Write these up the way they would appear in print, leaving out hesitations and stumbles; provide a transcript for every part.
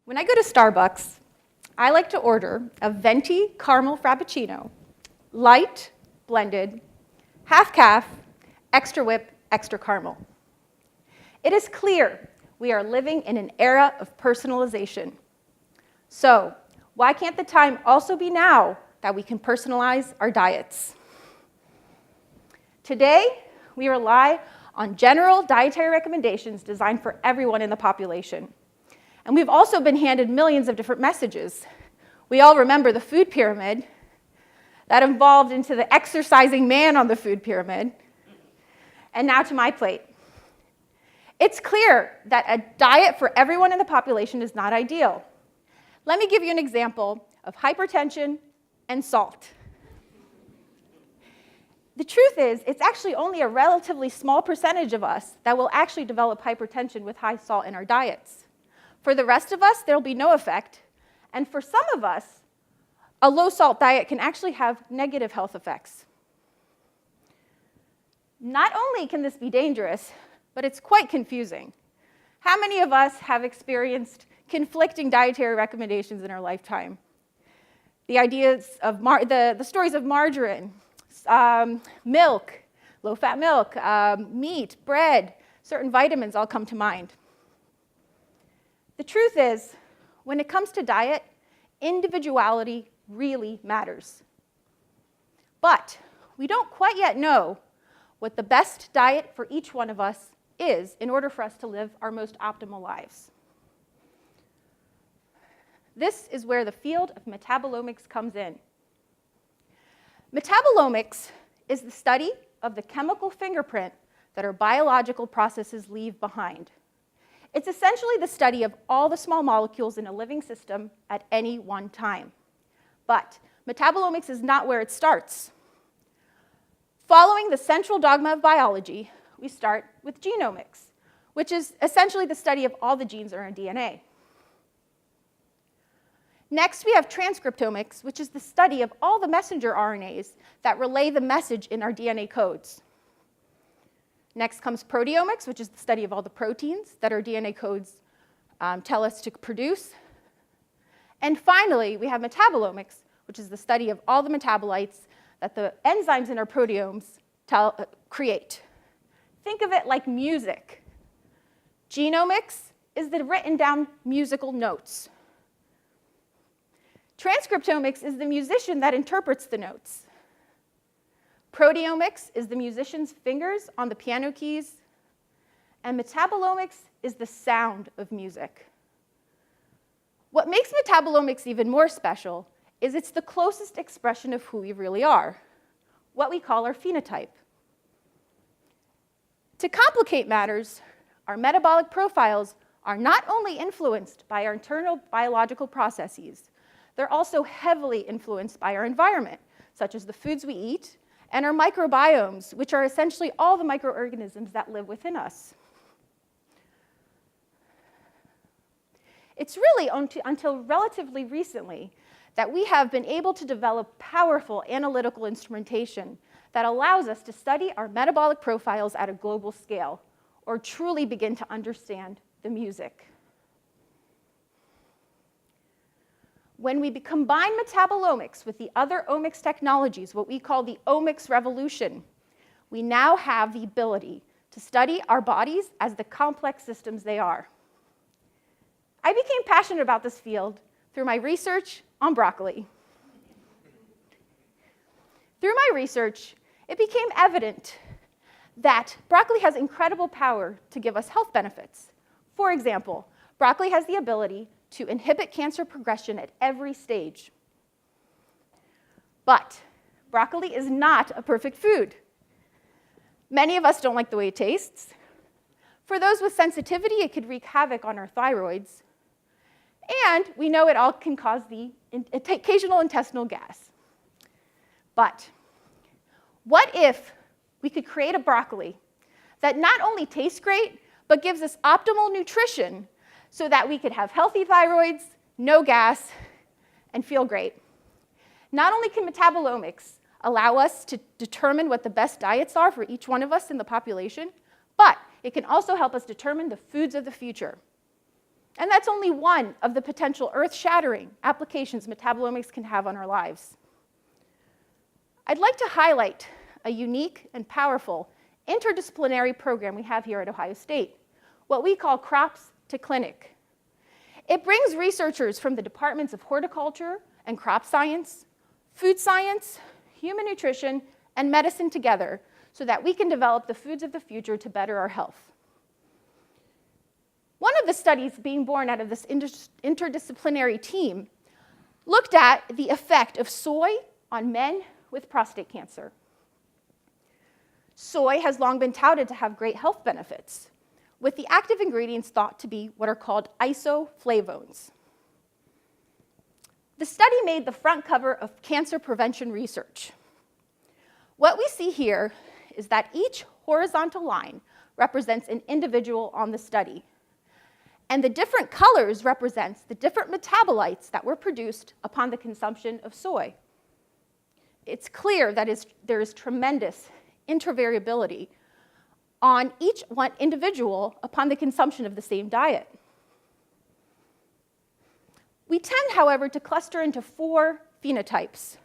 When I go to Starbucks, I like to order a venti caramel frappuccino, light, blended, half calf, extra whip, extra caramel. It is clear we are living in an era of personalization. So, why can't the time also be now that we can personalize our diets? Today, we rely on general dietary recommendations designed for everyone in the population. And we've also been handed millions of different messages. We all remember the food pyramid that evolved into the exercising man on the food pyramid, and now to my plate. It's clear that a diet for everyone in the population is not ideal. Let me give you an example of hypertension and salt. The truth is, it's actually only a relatively small percentage of us that will actually develop hypertension with high salt in our diets. For the rest of us, there'll be no effect. And for some of us, a low-salt diet can actually have negative health effects. Not only can this be dangerous, but it's quite confusing. How many of us have experienced conflicting dietary recommendations in our lifetime? The ideas of the stories of margarine, milk, low-fat milk, meat, bread, certain vitamins all come to mind. The truth is, when it comes to diet, individuality really matters. But we don't quite yet know what the best diet for each one of us is in order for us to live our most optimal lives. This is where the field of metabolomics comes in. Metabolomics is the study of the chemical fingerprint that our biological processes leave behind. It's essentially the study of all the small molecules in a living system at any one time. But metabolomics is not where it starts. Following the central dogma of biology, we start with genomics, which is essentially the study of all the genes in our DNA. Next, we have transcriptomics, which is the study of all the messenger RNAs that relay the message in our DNA codes. Next comes proteomics, which is the study of all the proteins that our DNA codes tell us to produce. And finally, we have metabolomics, which is the study of all the metabolites that the enzymes in our proteomes create. Think of it like music. Genomics is the written down musical notes. Transcriptomics is the musician that interprets the notes. Proteomics is the musician's fingers on the piano keys. And metabolomics is the sound of music. What makes metabolomics even more special is it's the closest expression of who we really are, what we call our phenotype. To complicate matters, our metabolic profiles are not only influenced by our internal biological processes, they're also heavily influenced by our environment, such as the foods we eat, and our microbiomes, which are essentially all the microorganisms that live within us. It's really until relatively recently that we have been able to develop powerful analytical instrumentation that allows us to study our metabolic profiles at a global scale, or truly begin to understand the music. When we combine metabolomics with the other omics technologies, what we call the omics revolution, we now have the ability to study our bodies as the complex systems they are. I became passionate about this field through my research on broccoli. Through my research, it became evident that broccoli has incredible power to give us health benefits. For example, broccoli has the ability to inhibit cancer progression at every stage. But broccoli is not a perfect food. Many of us don't like the way it tastes. For those with sensitivity, it could wreak havoc on our thyroids. And we know it all can cause the occasional intestinal gas. But what if we could create a broccoli that not only tastes great, but gives us optimal nutrition so that we could have healthy thyroids, no gas, and feel great? Not only can metabolomics allow us to determine what the best diets are for each one of us in the population, but it can also help us determine the foods of the future. And that's only one of the potential earth-shattering applications metabolomics can have on our lives. I'd like to highlight a unique and powerful interdisciplinary program we have here at Ohio State, what we call Crops to Clinic. It brings researchers from the departments of horticulture and crop science, food science, human nutrition, and medicine together so that we can develop the foods of the future to better our health. One of the studies being born out of this interdisciplinary team looked at the effect of soy on men with prostate cancer. Soy has long been touted to have great health benefits, with the active ingredients thought to be what are called isoflavones. The study made the front cover of Cancer Prevention Research. What we see here is that each horizontal line represents an individual on the study, and the different colors represents the different metabolites that were produced upon the consumption of soy. It's clear that there is tremendous intervariability on each one individual upon the consumption of the same diet. We tend, however, to cluster into 4 phenotypes.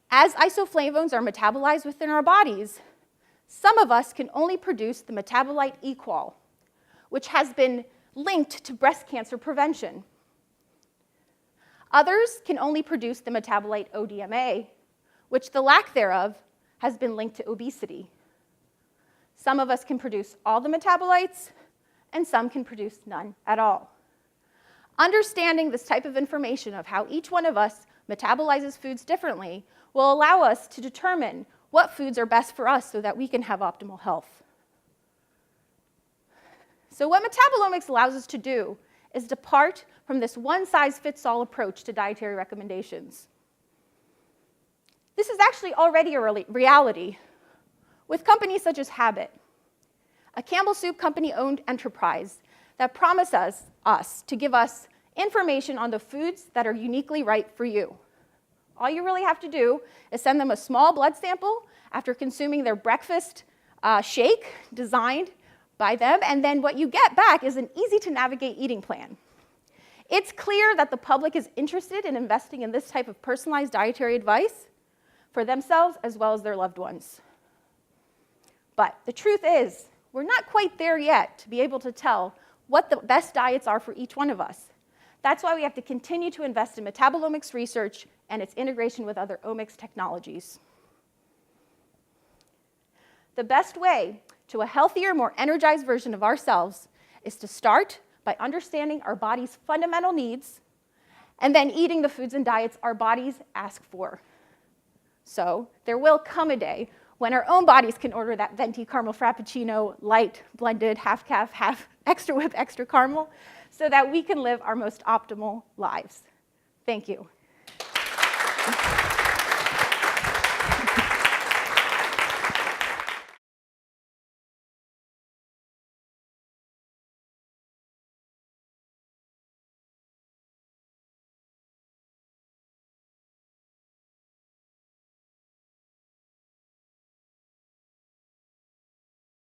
As isoflavones are metabolized within our bodies, some of us can only produce the metabolite equal, which has been linked to breast cancer prevention. Others can only produce the metabolite ODMA, which the lack thereof has been linked to obesity. Some of us can produce all the metabolites, and some can produce none at all. Understanding this type of information of how each one of us metabolizes foods differently will allow us to determine what foods are best for us so that we can have optimal health. So what metabolomics allows us to do is depart from this one-size-fits-all approach to dietary recommendations. This is actually already a reality with companies such as Habit, a Campbell Soup company-owned enterprise that promises us to give us information on the foods that are uniquely right for you. All you really have to do is send them a small blood sample after consuming their breakfast shake designed by them, and then what you get back is an easy-to-navigate eating plan. It's clear that the public is interested in investing in this type of personalized dietary advice for themselves as well as their loved ones. But the truth is, we're not quite there yet to be able to tell what the best diets are for each one of us. That's why we have to continue to invest in metabolomics research and its integration with other omics technologies. The best way to a healthier, more energized version of ourselves is to start by understanding our body's fundamental needs and then eating the foods and diets our bodies ask for. So there will come a day when our own bodies can order that venti caramel frappuccino, light, blended, half calf, half extra whip, extra caramel, so that we can live our most optimal lives. Thank you.